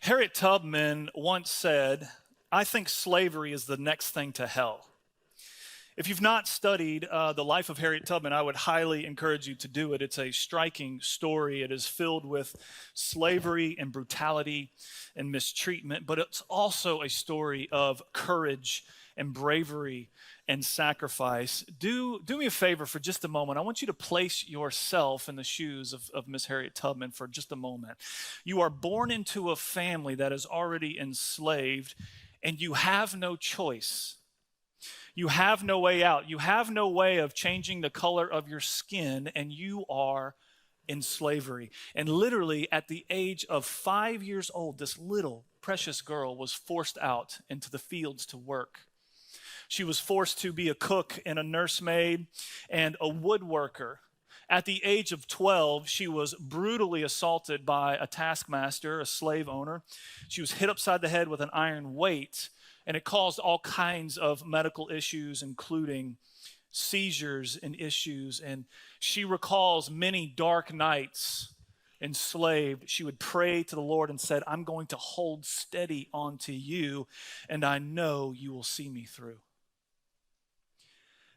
Harriet Tubman once said, "I think slavery is the next thing to hell." If you've not studied the life of Harriet Tubman, I would highly encourage you to do it. It's a striking story. It is filled with slavery and brutality and mistreatment, but it's also a story of courage and bravery and sacrifice. Do me a favor for just a moment. I want you to place yourself in the shoes of Miss Harriet Tubman for just a moment. You are born into a family that is already enslaved, and you have no choice. You have no way out. You have no way of changing the color of your skin, and you are in slavery. And literally, at the age of 5 years old, this little precious girl was forced out into the fields to work. She was forced to be a cook and a nursemaid and a woodworker. At the age of 12, she was brutally assaulted by a taskmaster, a slave owner. She was hit upside the head with an iron weight, and it caused all kinds of medical issues, including seizures and issues. And she recalls many dark nights enslaved. She would pray to the Lord and said, "I'm going to hold steady onto you, and I know you will see me through."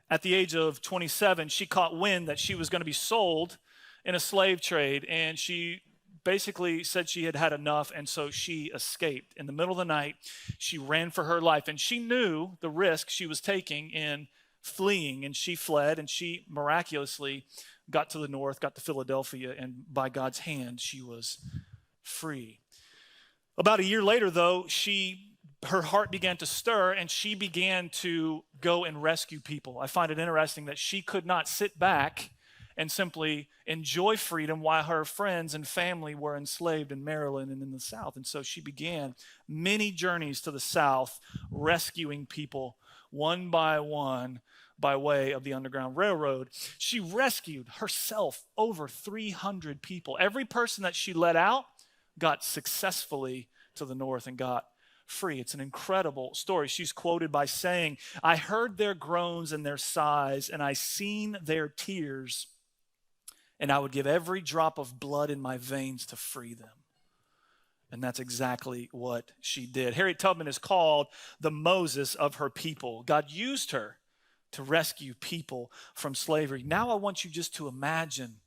At the age of 27, she caught wind that she was going to be sold in a slave trade, and she basically said she had had enough, and so she escaped. In the middle of the night, she ran for her life, and she knew the risk she was taking in fleeing, and she fled, and she miraculously got to the north, got to Philadelphia, and by God's hand, she was free. About a year later, though, her heart began to stir, and she began to go and rescue people. I find it interesting that she could not sit back and simply enjoy freedom while her friends and family were enslaved in Maryland and in the South. And so she began many journeys to the South, rescuing people one by one by way of the Underground Railroad. She rescued herself over 300 people. Every person that she let out got successfully to the north and got free. It's an incredible story. She's quoted by saying, "I heard their groans and their sighs, and I seen their tears, and I would give every drop of blood in my veins to free them." And that's exactly what she did. Harriet Tubman is called the Moses of her people. God used her to rescue people from slavery. Now I want you just to imagine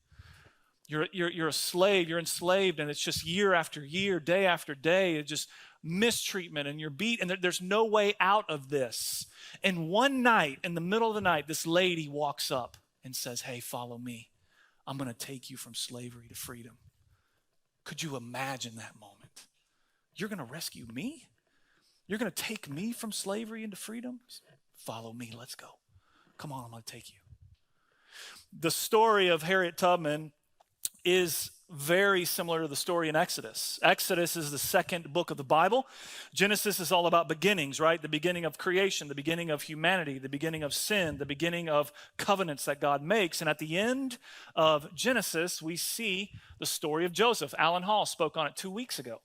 you're a slave, you're enslaved, and it's just year after year, day after day, it's just mistreatment, and you're beat, and there's no way out of this. And one night, in the middle of the night, this lady walks up and says, "Hey, follow me. I'm going to take you from slavery to freedom." Could you imagine that moment? You're going to rescue me? You're going to take me from slavery into freedom? Follow me. Let's go. Come on, I'm going to take you. The story of Harriet Tubman is very similar to the story in Exodus. Exodus is the second book of the Bible. Genesis is all about beginnings, right? The beginning of creation, the beginning of humanity, the beginning of sin, the beginning of covenants that God makes. And at the end of Genesis, we see the story of Joseph. Alan Hall spoke on it 2 weeks ago.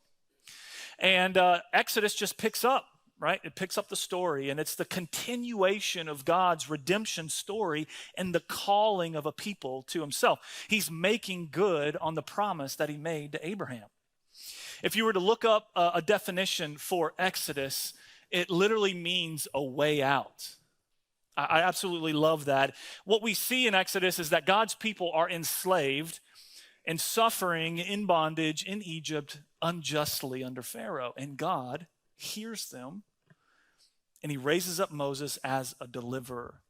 And Exodus just picks up, right? It picks up the story, and it's the continuation of God's redemption story and the calling of a people to himself. He's making good on the promise that he made to Abraham. If you were to look up a definition for Exodus, it literally means a way out. I absolutely love that. What we see in Exodus is that God's people are enslaved and suffering in bondage in Egypt unjustly under Pharaoh, and God hears them, and he raises up Moses as a deliverer.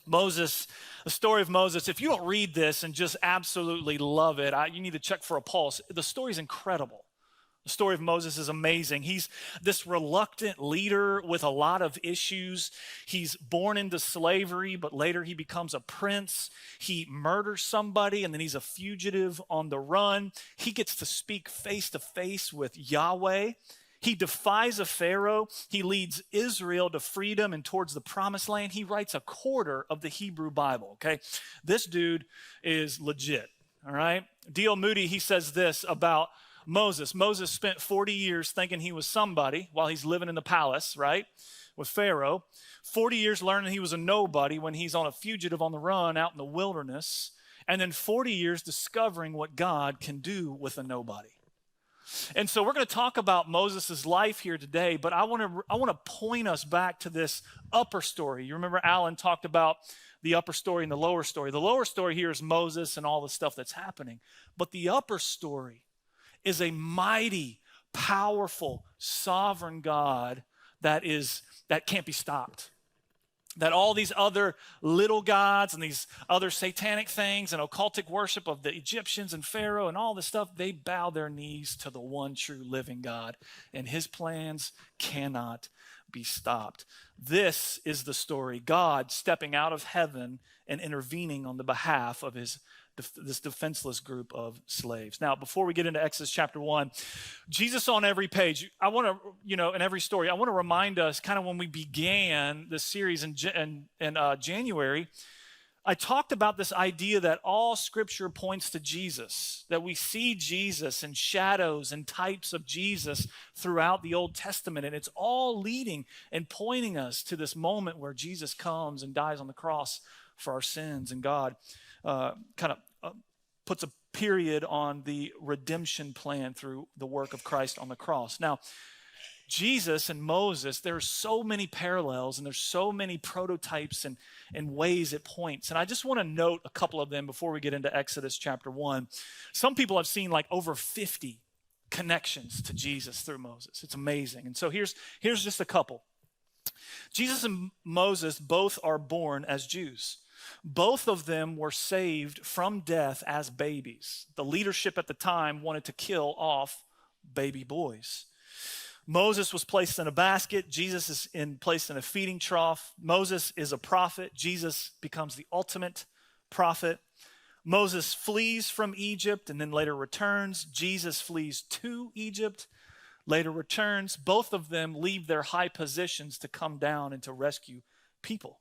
Moses, the story of Moses, if you don't read this and just absolutely love it, you need to check for a pulse. The story is incredible. The story of Moses is amazing. He's this reluctant leader with a lot of issues. He's born into slavery, but later he becomes a prince. He murders somebody, and then he's a fugitive on the run. He gets to speak face to face with Yahweh. He defies a Pharaoh. He leads Israel to freedom and towards the promised land. He writes a quarter of the Hebrew Bible, okay? This dude is legit, all right? D.L. Moody, he says this about Moses. Moses spent 40 years thinking he was somebody while he's living in the palace, right, with Pharaoh. 40 years learning he was a nobody when he's on a fugitive on the run out in the wilderness. And then 40 years discovering what God can do with a nobody. And so we're going to talk about Moses' life here today, but I want to point us back to this upper story. You remember Alan talked about the upper story and the lower story. The lower story here is Moses and all the stuff that's happening. But the upper story is a mighty, powerful, sovereign God that can't be stopped. That all these other little gods and these other satanic things and occultic worship of the Egyptians and Pharaoh and all this stuff, they bow their knees to the one true living God. And his plans cannot be stopped. This is the story. God stepping out of heaven and intervening on the behalf of this defenseless group of slaves. Now, before we get into Exodus chapter 1, Jesus on every page, I want to, in every story, I want to remind us kind of when we began this series in January, I talked about this idea that all scripture points to Jesus, that we see Jesus and shadows and types of Jesus throughout the Old Testament, and it's all leading and pointing us to this moment where Jesus comes and dies on the cross for our sins, and God puts a period on the redemption plan through the work of Christ on the cross. Now, Jesus and Moses, there are so many parallels and there's so many prototypes and ways it points. And I just want to note a couple of them before we get into Exodus chapter 1. Some people have seen like over 50 connections to Jesus through Moses. It's amazing. And so here's just a couple. Jesus and Moses both are born as Jews. Both of them were saved from death as babies. The leadership at the time wanted to kill off baby boys. Moses was placed in a basket. Jesus is placed in a feeding trough. Moses is a prophet. Jesus becomes the ultimate prophet. Moses flees from Egypt and then later returns. Jesus flees to Egypt, later returns. Both of them leave their high positions to come down and to rescue people.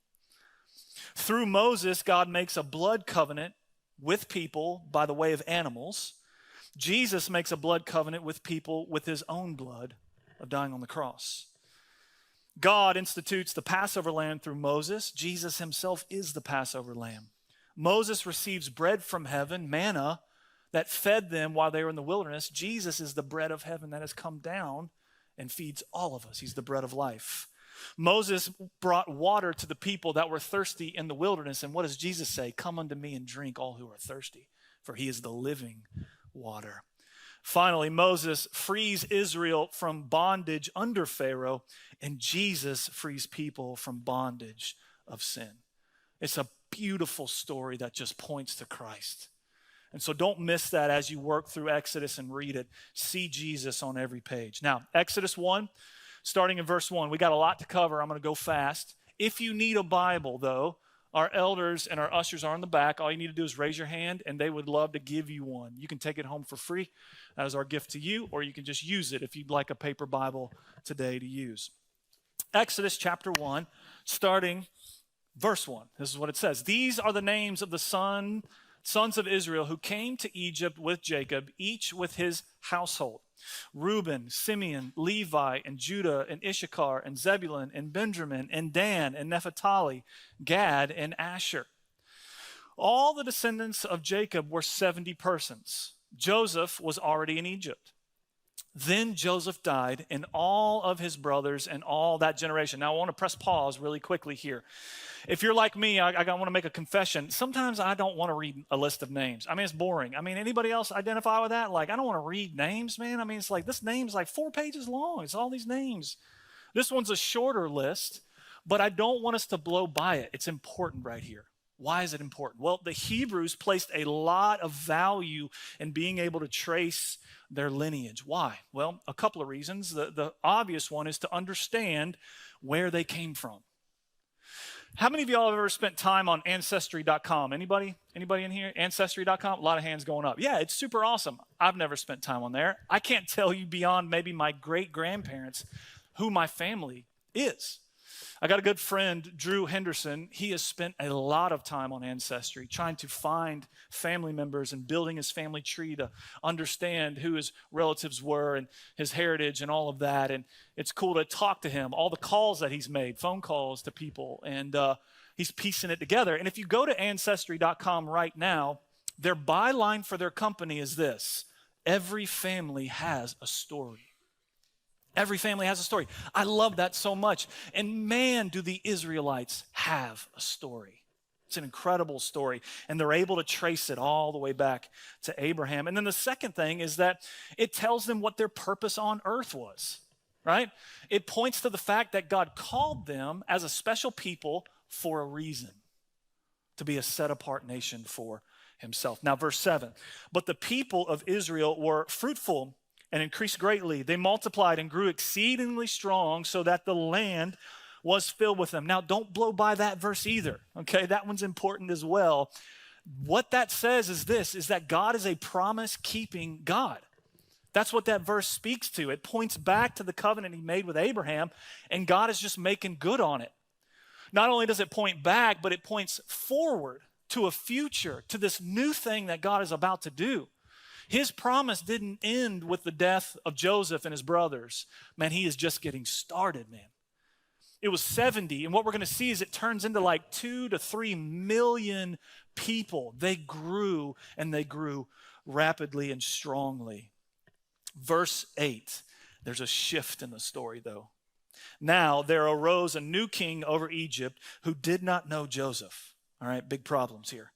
Through Moses, God makes a blood covenant with people by the way of animals. Jesus makes a blood covenant with people with his own blood of dying on the cross. God institutes the Passover lamb through Moses. Jesus himself is the Passover lamb. Moses receives bread from heaven, manna, that fed them while they were in the wilderness. Jesus is the bread of heaven that has come down and feeds all of us. He's the bread of life. Moses brought water to the people that were thirsty in the wilderness. And what does Jesus say? Come unto me and drink, all who are thirsty, for he is the living water. Finally, Moses frees Israel from bondage under Pharaoh, and Jesus frees people from bondage of sin. It's a beautiful story that just points to Christ. And so don't miss that as you work through Exodus and read it. See Jesus on every page. Now, Exodus 1, starting in verse 1. We got a lot to cover. I'm going to go fast. If you need a Bible, though, our elders and our ushers are in the back. All you need to do is raise your hand, and they would love to give you one. You can take it home for free. That is our gift to you, or you can just use it if you'd like a paper Bible today to use. Exodus chapter 1, starting verse 1. This is what it says. These are the names of the sons of Israel who came to Egypt with Jacob, each with his household. Reuben, Simeon, Levi, and Judah, and Issachar, and Zebulun, and Benjamin, and Dan, and Naphtali, Gad, and Asher. All the descendants of Jacob were 70 persons. Joseph was already in Egypt. Then Joseph died, and all of his brothers and all that generation. Now I want to press pause really quickly here. If you're like me, I want to make a confession. Sometimes I don't want to read a list of names. I mean, it's boring. I mean, anybody else identify with that? Like, I don't want to read names, man. I mean, it's like, this name's like 4 pages long. It's all these names. This one's a shorter list, but I don't want us to blow by it. It's important right here. Why is it important? Well, the Hebrews placed a lot of value in being able to trace their lineage. Why? Well, a couple of reasons. The obvious one is to understand where they came from. How many of y'all have ever spent time on Ancestry.com? Anybody in here? Ancestry.com? A lot of hands going up. Yeah, it's super awesome. I've never spent time on there. I can't tell you beyond maybe my great-grandparents who my family is. I got a good friend, Drew Henderson. He has spent a lot of time on Ancestry trying to find family members and building his family tree to understand who his relatives were and his heritage and all of that. And it's cool to talk to him, all the calls that he's made, phone calls to people, and he's piecing it together. And if you go to Ancestry.com right now, their byline for their company is this: Every family has a story. Every family has a story. I love that so much. And man, do the Israelites have a story. It's an incredible story. And they're able to trace it all the way back to Abraham. And then the second thing is that it tells them what their purpose on earth was, right? It points to the fact that God called them as a special people for a reason, to be a set-apart nation for himself. Now, verse 7, but the people of Israel were fruitful and increased greatly. They multiplied and grew exceedingly strong so that the land was filled with them. Now, don't blow by that verse either, okay? That one's important as well. What that says is this, is that God is a promise-keeping God. That's what that verse speaks to. It points back to the covenant he made with Abraham, and God is just making good on it. Not only does it point back, but it points forward to a future, to this new thing that God is about to do. His promise didn't end with the death of Joseph and his brothers. Man, he is just getting started, man. It was 70, and what we're going to see is it turns into like 2 to 3 million people. They grew, and they grew rapidly and strongly. Verse 8, there's a shift in the story, though. Now there arose a new king over Egypt who did not know Joseph. All right, big problems here.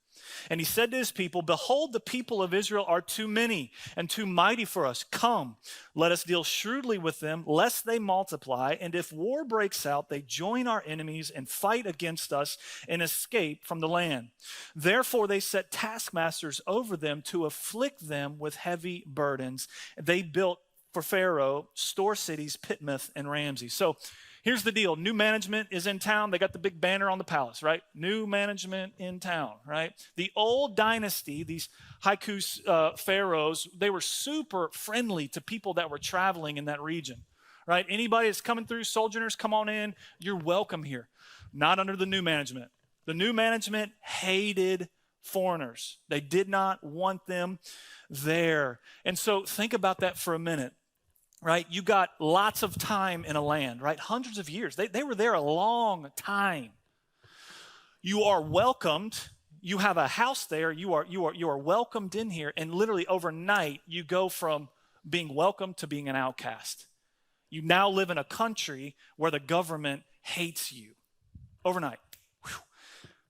And he said to his people, behold, the people of Israel are too many and too mighty for us. Come, let us deal shrewdly with them, lest they multiply. And if war breaks out, they join our enemies and fight against us and escape from the land. Therefore, they set taskmasters over them to afflict them with heavy burdens. They built for Pharaoh store cities, Pitmouth and Ramses. So here's the deal. New management is in town. They got the big banner on the palace, right? New management in town, right? The old dynasty, these haiku pharaohs, they were super friendly to people that were traveling in that region, right? Anybody that's coming through, sojourners, come on in. You're welcome here. Not under the new management. The new management hated foreigners. They did not want them there. And so think about that for a minute. Right? You got lots of time in a land, right? Hundreds of years. They were there a long time. You are welcomed. You have a house there. You are welcomed in here. And literally overnight, you go from being welcomed to being an outcast. You now live in a country where the government hates you. Overnight. Whew.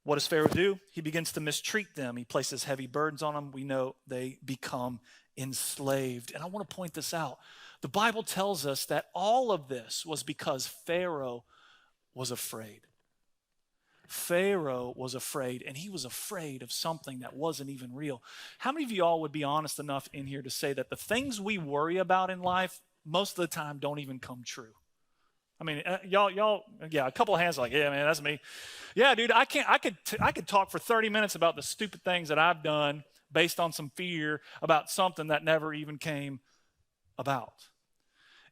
What does Pharaoh do? He begins to mistreat them. He places heavy burdens on them. We know they become enslaved. And I want to point this out. The Bible tells us that all of this was because Pharaoh was afraid. Pharaoh was afraid, and he was afraid of something that wasn't even real. How many of y'all would be honest enough in here to say that the things we worry about in life, most of the time, don't even come true? I mean, y'all, yeah, a couple of hands are like, yeah, man, that's me. Yeah, dude, I could talk for 30 minutes about the stupid things that I've done based on some fear about something that never even came about.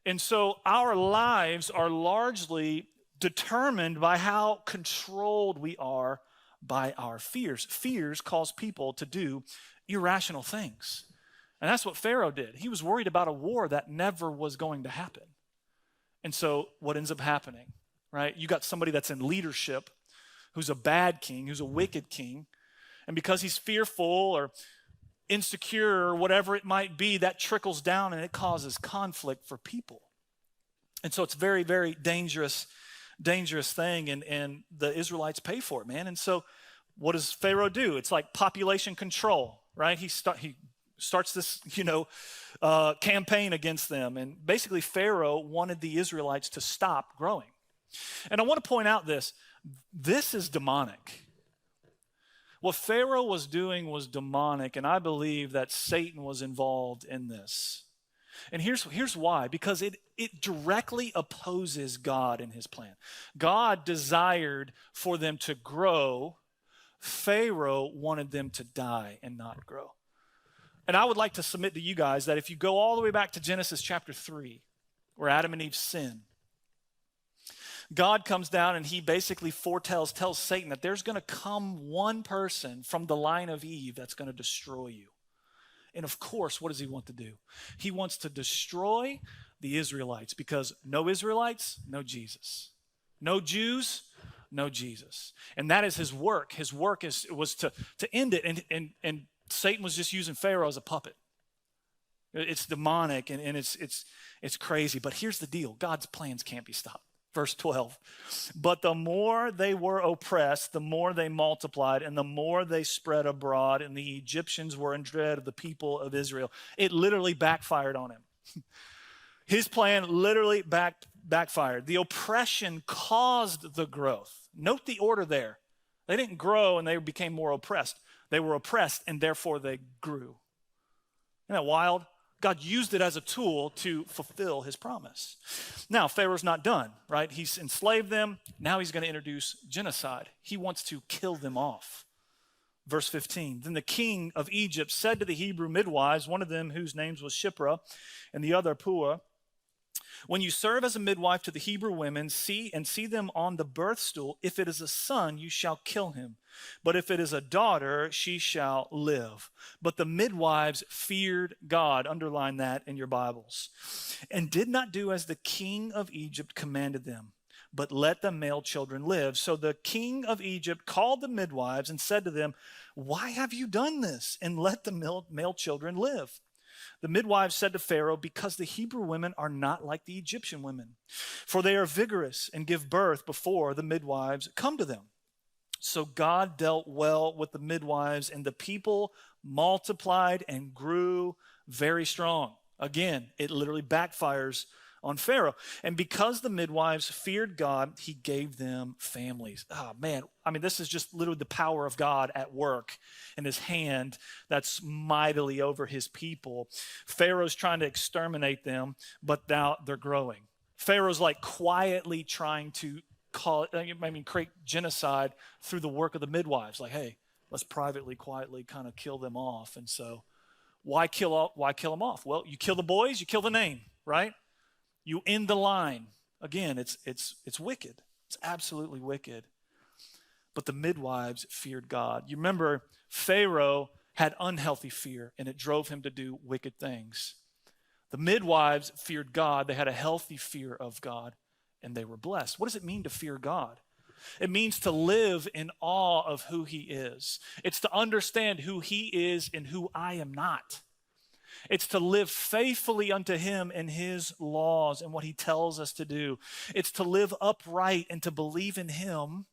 And so our lives are largely determined by how controlled we are by our fears. Fears cause people to do irrational things. And that's what Pharaoh did. He was worried about a war that never was going to happen. And so what ends up happening, right? You got somebody that's in leadership who's a bad king, who's a wicked king. And because he's fearful or insecure or whatever it might be, that trickles down and it causes conflict for people. And so it's very, very dangerous thing, and the Israelites pay for it, man. And so what does Pharaoh do? It's like population control, right? He starts this, campaign against them. And basically Pharaoh wanted the Israelites to stop growing. And I want to point out this is demonic. What Pharaoh was doing was demonic, and I believe that Satan was involved in this. And here's why. Because it directly opposes God and his plan. God desired for them to grow. Pharaoh wanted them to die and not grow. And I would like to submit to you guys that if you go all the way back to Genesis chapter 3, where Adam and Eve sin, God comes down and he basically tells Satan that there's going to come one person from the line of Eve that's going to destroy you. And of course, what does he want to do? He wants to destroy the Israelites, because no Israelites, no Jesus. No Jews, no Jesus. And that is his work. His work was to end it. And Satan was just using Pharaoh as a puppet. It's demonic and it's crazy. But here's the deal. God's plans can't be stopped. Verse 12, but the more they were oppressed, the more they multiplied, and the more they spread abroad, and the Egyptians were in dread of the people of Israel. It literally backfired on him. His plan literally backfired. The oppression caused the growth. Note the order there. They didn't grow and they became more oppressed. They were oppressed and therefore they grew. Isn't that wild? God used it as a tool to fulfill his promise. Now, Pharaoh's not done, right? He's enslaved them. Now he's going to introduce genocide. He wants to kill them off. Verse 15, then the king of Egypt said to the Hebrew midwives, one of them whose names was Shiphrah and the other Puah, when you serve as a midwife to the Hebrew women, see them on the birth stool. If it is a son, you shall kill him. But if it is a daughter, she shall live. But the midwives feared God. Underline that in your Bibles. And did not do as the king of Egypt commanded them, but let the male children live. So the king of Egypt called the midwives and said to them, why have you done this? And let the male children live. The midwives said to Pharaoh, because the Hebrew women are not like the Egyptian women, for they are vigorous and give birth before the midwives come to them. So God dealt well with the midwives, and the people multiplied and grew very strong. Again, it literally backfires on Pharaoh. And because the midwives feared God, he gave them families. Oh, man. I mean, this is just literally the power of God at work in his hand that's mightily over his people. Pharaoh's trying to exterminate them, but now they're growing. Pharaoh's like quietly trying to create genocide through the work of the midwives. Like, hey, let's privately, quietly kind of kill them off. And so why kill them off? Well, you kill the boys, you kill the name, right? You end the line. Again, it's wicked. It's absolutely wicked. But the midwives feared God. You remember Pharaoh had unhealthy fear, and it drove him to do wicked things. The midwives feared God. They had a healthy fear of God, and they were blessed. What does it mean to fear God? It means to live in awe of who he is. It's to understand who he is and who I am not. It's to live faithfully unto him and his laws and what he tells us to do. It's to live upright and to believe in him,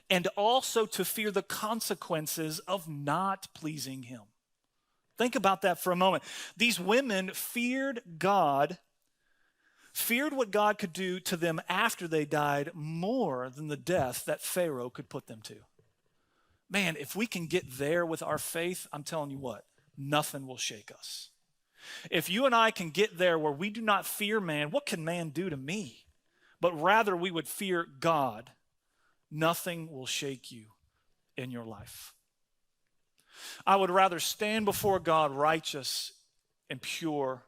and also to fear the consequences of not pleasing him. Think about that for a moment. These women feared God, feared what God could do to them after they died more than the death that Pharaoh could put them to. Man, if we can get there with our faith, I'm telling you what, nothing will shake us. If you and I can get there where we do not fear man, what can man do to me? But rather we would fear God, nothing will shake you in your life. I would rather stand before God righteous and pure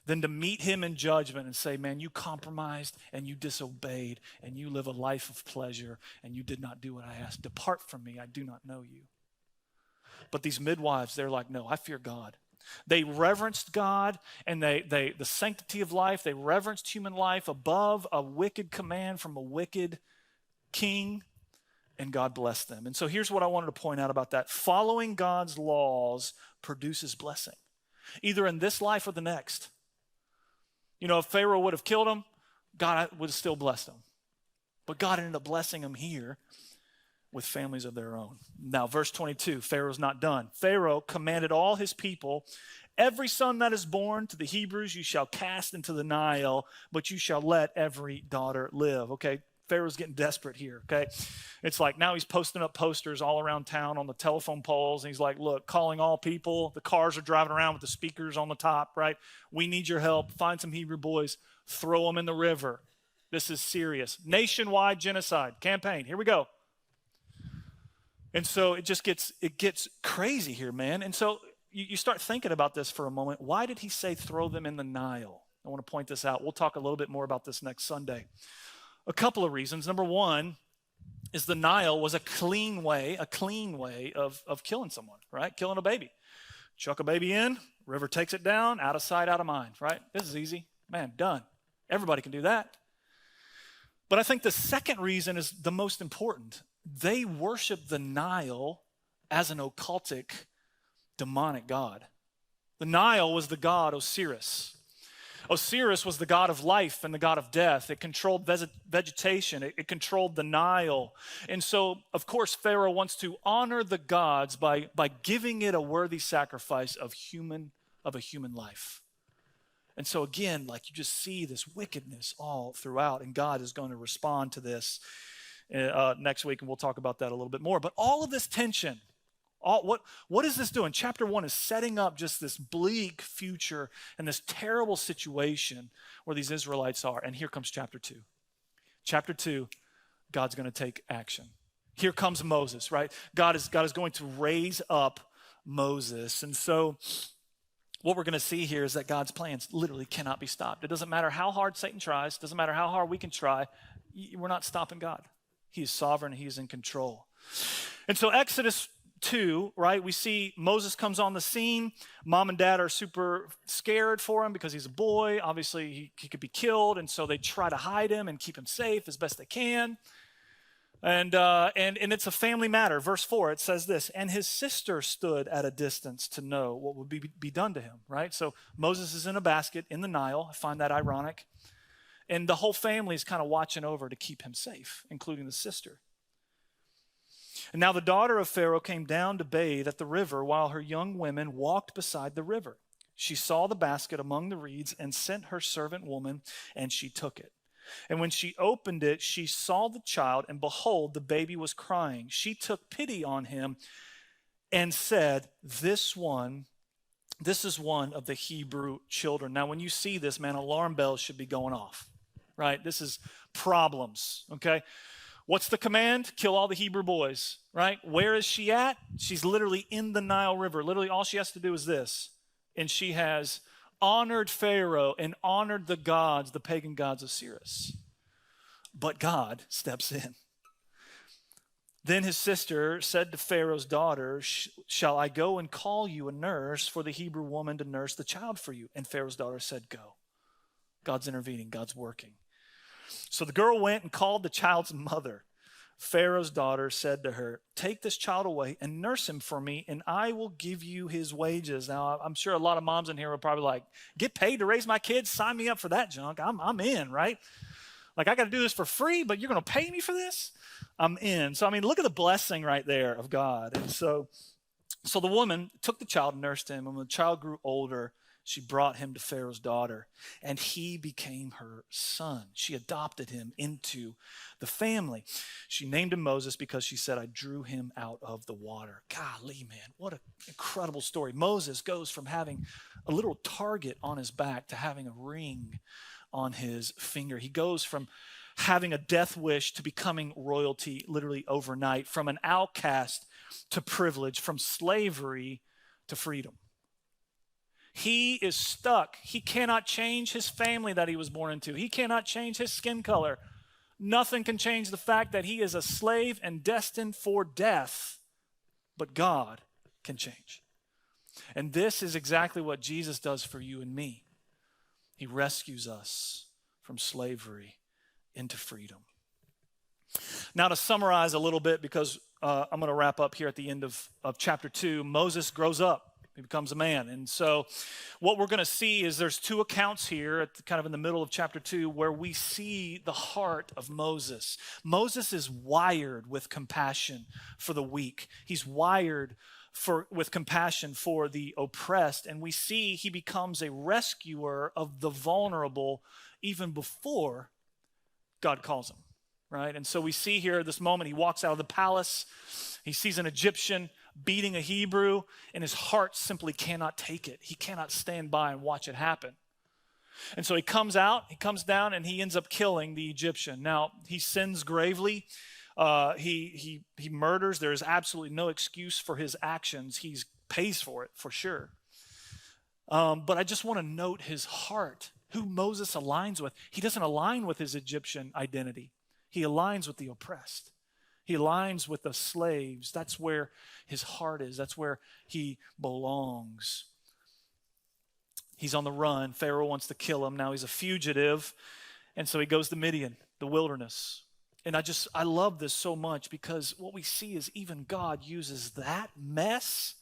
than to meet him in judgment and say, man, you compromised and you disobeyed and you live a life of pleasure and you did not do what I asked. Depart from me, I do not know you. But these midwives, they're like, no, I fear God. They reverenced God and the sanctity of life. They reverenced human life above a wicked command from a wicked king, and God blessed them. And so here's what I wanted to point out about that. Following God's laws produces blessing, either in this life or the next. You know, if Pharaoh would have killed him, God would have still blessed him. But God ended up blessing him here with families of their own. Now, verse 22, Pharaoh's not done. Pharaoh commanded all his people, every son that is born to the Hebrews you shall cast into the Nile, but you shall let every daughter live. Okay, Pharaoh's getting desperate here, okay? It's like now he's posting up posters all around town on the telephone poles, and he's like, look, calling all people. The cars are driving around with the speakers on the top, right? We need your help. Find some Hebrew boys. Throw them in the river. This is serious. Nationwide genocide campaign. Here we go. And so it gets crazy here, man. And so you start thinking about this for a moment. Why did he say throw them in the Nile? I want to point this out. We'll talk a little bit more about this next Sunday. A couple of reasons. Number one is the Nile was a clean way of killing someone, right? Killing a baby. Chuck a baby in, river takes it down, out of sight, out of mind, right? This is easy. Man, done. Everybody can do that. But I think the second reason is the most important. They worship the Nile as an occultic, demonic god. The Nile was the god Osiris. Osiris was the god of life and the god of death. It controlled vegetation. It controlled the Nile. And so, of course, Pharaoh wants to honor the gods by giving it a worthy sacrifice of a human life. And so again, like you just see this wickedness all throughout, and God is going to respond to this next week, and we'll talk about that a little bit more. But all of this tension, what is this doing? Chapter 1 is setting up just this bleak future and this terrible situation where these Israelites are. And here comes chapter 2. Chapter 2, God's going to take action. Here comes Moses, right? God is going to raise up Moses. And so what we're going to see here is that God's plans literally cannot be stopped. It doesn't matter how hard Satan tries. It doesn't matter how hard we can try. We're not stopping God. He is sovereign. He is in control. And so Exodus 2, right, we see Moses comes on the scene. Mom and dad are super scared for him because he's a boy. Obviously, he could be killed, and so they try to hide him and keep him safe as best they can. And it's a family matter. Verse 4, it says this, and his sister stood at a distance to know what would be done to him, right? So Moses is in a basket in the Nile. I find that ironic. And the whole family is kind of watching over to keep him safe, including the sister. And now the daughter of Pharaoh came down to bathe at the river while her young women walked beside the river. She saw the basket among the reeds and sent her servant woman, and she took it. And when she opened it, she saw the child, and behold, the baby was crying. She took pity on him and said, This is one of the Hebrew children. Now, when you see this, man, alarm bells should be going off, right? This is problems, okay? What's the command? Kill all the Hebrew boys, right? Where is she at? She's literally in the Nile River. Literally, all she has to do is this. And she has honored Pharaoh and honored the gods, the pagan gods of Osiris. But God steps in. Then his sister said to Pharaoh's daughter, shall I go and call you a nurse for the Hebrew woman to nurse the child for you? And Pharaoh's daughter said, go. God's intervening. God's working. So the girl went and called the child's mother. Pharaoh's daughter said to her, take this child away and nurse him for me, and I will give you his wages. Now, I'm sure a lot of moms in here are probably like, get paid to raise my kids? Sign me up for that junk. I'm in, right? Like, I got to do this for free, but you're going to pay me for this? I'm in. So, I mean, look at the blessing right there of God. And so the woman took the child and nursed him, and when the child grew older, she brought him to Pharaoh's daughter, and he became her son. She adopted him into the family. She named him Moses because she said, I drew him out of the water. Golly, man, what an incredible story. Moses goes from having a little target on his back to having a ring on his finger. He goes from having a death wish to becoming royalty literally overnight, from an outcast to privilege, from slavery to freedom. He is stuck. He cannot change his family that he was born into. He cannot change his skin color. Nothing can change the fact that he is a slave and destined for death. But God can change. And this is exactly what Jesus does for you and me. He rescues us from slavery into freedom. Now, to summarize a little bit, because I'm going to wrap up here at the end of chapter 2, Moses grows up. He becomes a man. And so what we're going to see is there's two accounts here kind of in the middle of chapter 2 where we see the heart of Moses. Moses is wired with compassion for the weak. He's wired with compassion for the oppressed. And we see he becomes a rescuer of the vulnerable even before God calls him, right? And so we see here this moment, he walks out of the palace. He sees an Egyptian beating a Hebrew, and his heart simply cannot take it. He cannot stand by and watch it happen. And so he comes down, and he ends up killing the Egyptian. Now, he sins gravely. He murders. There is absolutely no excuse for his actions. He pays for it, for sure. But I just want to note his heart, who Moses aligns with. He doesn't align with his Egyptian identity. He aligns with the oppressed. He aligns with the slaves. That's where his heart is. That's where he belongs. He's on the run. Pharaoh wants to kill him. Now he's a fugitive. And so he goes to Midian, the wilderness. And I love this so much because what we see is even God uses that mess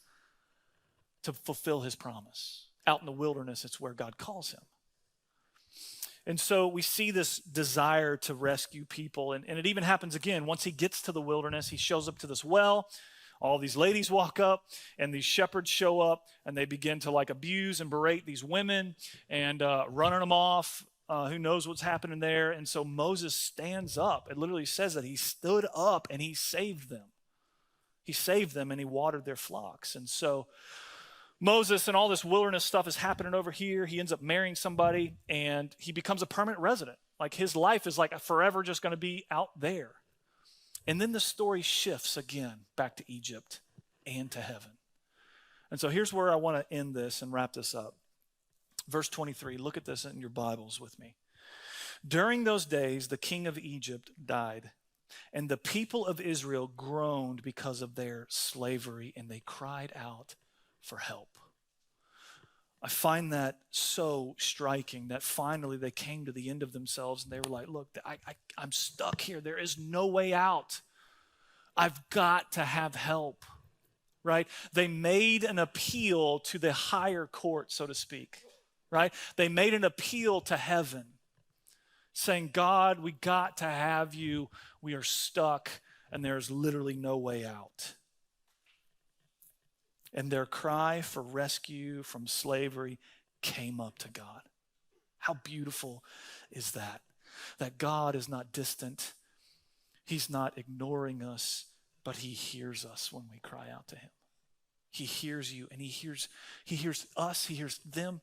to fulfill his promise. out in the wilderness, it's where God calls him. And so we see this desire to rescue people. And it even happens again. Once he gets to the wilderness, he shows up to this well. All these ladies walk up, and these shepherds show up, and they begin to abuse and berate these women and running them off. Who knows what's happening there? And so Moses stands up. It literally says that he stood up and he saved them. He saved them and he watered their flocks. And so Moses and all this wilderness stuff is happening over here. He ends up marrying somebody and he becomes a permanent resident. His life is forever just going to be out there. And then the story shifts again back to Egypt and to heaven. And so here's where I want to end this and wrap this up. Verse 23, look at this in your Bibles with me. During those days, the king of Egypt died, and the people of Israel groaned because of their slavery, and they cried out for help. I find that so striking that finally they came to the end of themselves and they were like, look, I'm stuck here. There is no way out. I've got to have help, right? They made an appeal to the higher court, so to speak, right? They made an appeal to heaven, saying, God, we got to have you. We are stuck and there's literally no way out. And their cry for rescue from slavery came up to God. How beautiful is that? That God is not distant. He's not ignoring us, but he hears us when we cry out to him. He hears you and he hears us, he hears them.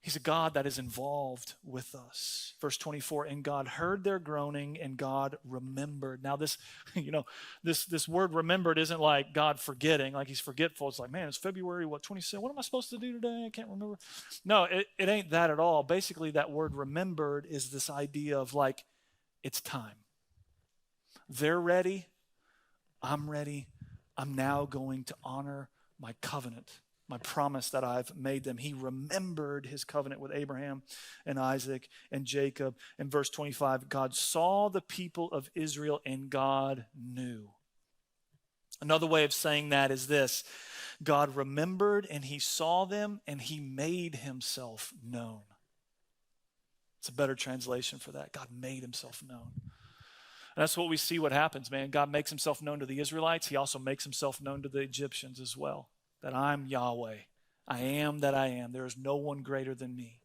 He's a God that is involved with us. Verse 24, and God heard their groaning and God remembered. Now this, this word remembered isn't like God forgetting, like he's forgetful. It's like, man, it's February, 27? What am I supposed to do today? I can't remember. No, it ain't that at all. Basically, that word remembered is this idea of it's time. They're ready. I'm ready. I'm now going to honor my covenant, my promise that I've made them. He remembered his covenant with Abraham and Isaac and Jacob. In verse 25, God saw the people of Israel and God knew. Another way of saying that is this: God remembered and he saw them and he made himself known. It's a better translation for that. God made himself known. And that's what we see what happens, man. God makes himself known to the Israelites. He also makes himself known to the Egyptians as well. That I'm Yahweh. I am that I am. There is no one greater than me.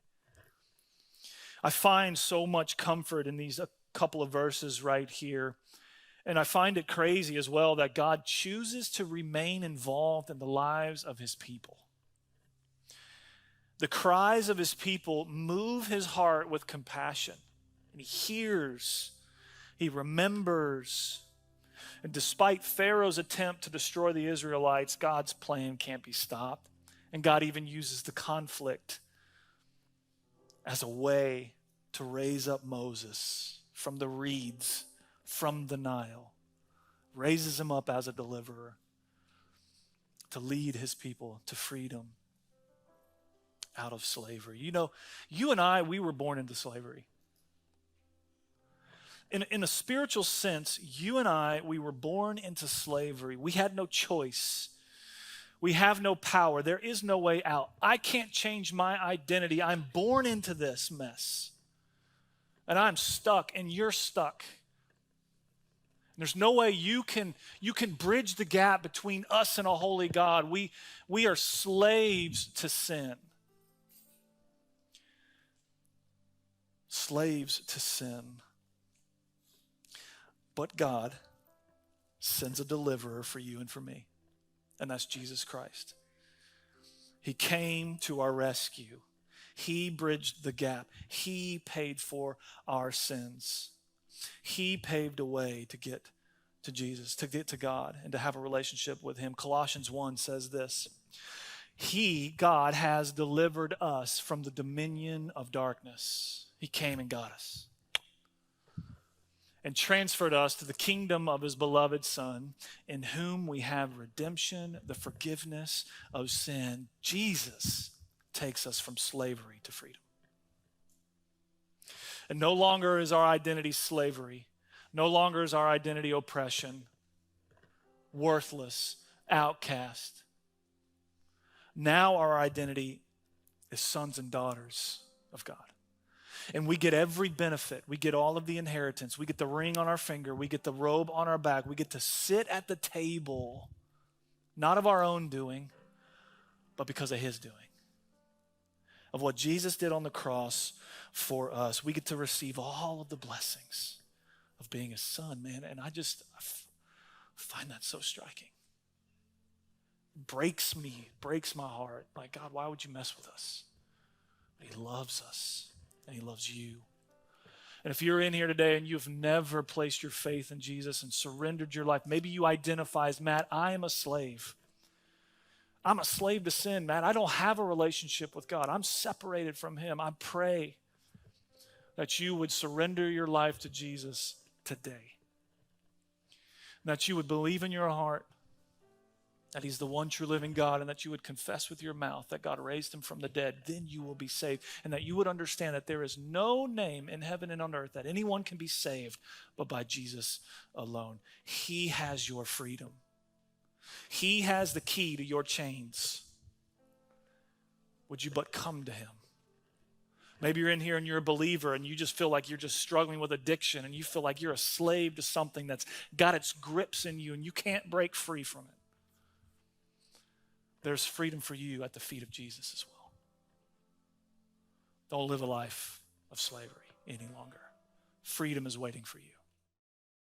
I find so much comfort in these couple of verses right here. And I find it crazy as well that God chooses to remain involved in the lives of his people. The cries of his people move his heart with compassion. And he hears, he remembers. And despite Pharaoh's attempt to destroy the Israelites, God's plan can't be stopped. And God even uses the conflict as a way to raise up Moses from the reeds, from the Nile. Raises him up as a deliverer to lead his people to freedom out of slavery. You and I, we were born into slavery. In a spiritual sense, you and I, we were born into slavery. We had no choice. We have no power. There is no way out. I can't change my identity. I'm born into this mess. And I'm stuck, and you're stuck. There's no way you can bridge the gap between us and a holy God. We are slaves to sin. Slaves to sin. But God sends a deliverer for you and for me, and that's Jesus Christ. He came to our rescue. He bridged the gap. He paid for our sins. He paved a way to get to Jesus, to get to God, and to have a relationship with him. Colossians 1 says this: God, has delivered us from the dominion of darkness. He came and got us and transferred us to the kingdom of his beloved Son, in whom we have redemption, the forgiveness of sin. Jesus takes us from slavery to freedom. And no longer is our identity slavery. No longer is our identity oppression, worthless, outcast. Now our identity as sons and daughters of God. And we get every benefit. We get all of the inheritance. We get the ring on our finger. We get the robe on our back. We get to sit at the table, not of our own doing, but because of his doing. Of what Jesus did on the cross for us. We get to receive all of the blessings of being a son, man. And I find that so striking. Breaks me, breaks my heart. Like, God, why would you mess with us? But he loves us, and he loves you. And if you're in here today and you've never placed your faith in Jesus and surrendered your life, maybe you identify as, Matt, I am a slave. I'm a slave to sin, Matt. I don't have a relationship with God. I'm separated from him. I pray that you would surrender your life to Jesus today. That you would believe in your heart that he's the one true living God, and that you would confess with your mouth that God raised him from the dead. Then you will be saved. And that you would understand that there is no name in heaven and on earth that anyone can be saved but by Jesus alone. He has your freedom. He has the key to your chains. Would you but come to him? Maybe you're in here and you're a believer and you just feel like you're just struggling with addiction, and you feel like you're a slave to something that's got its grips in you and you can't break free from it. There's freedom for you at the feet of Jesus as well. Don't live a life of slavery any longer. Freedom is waiting for you.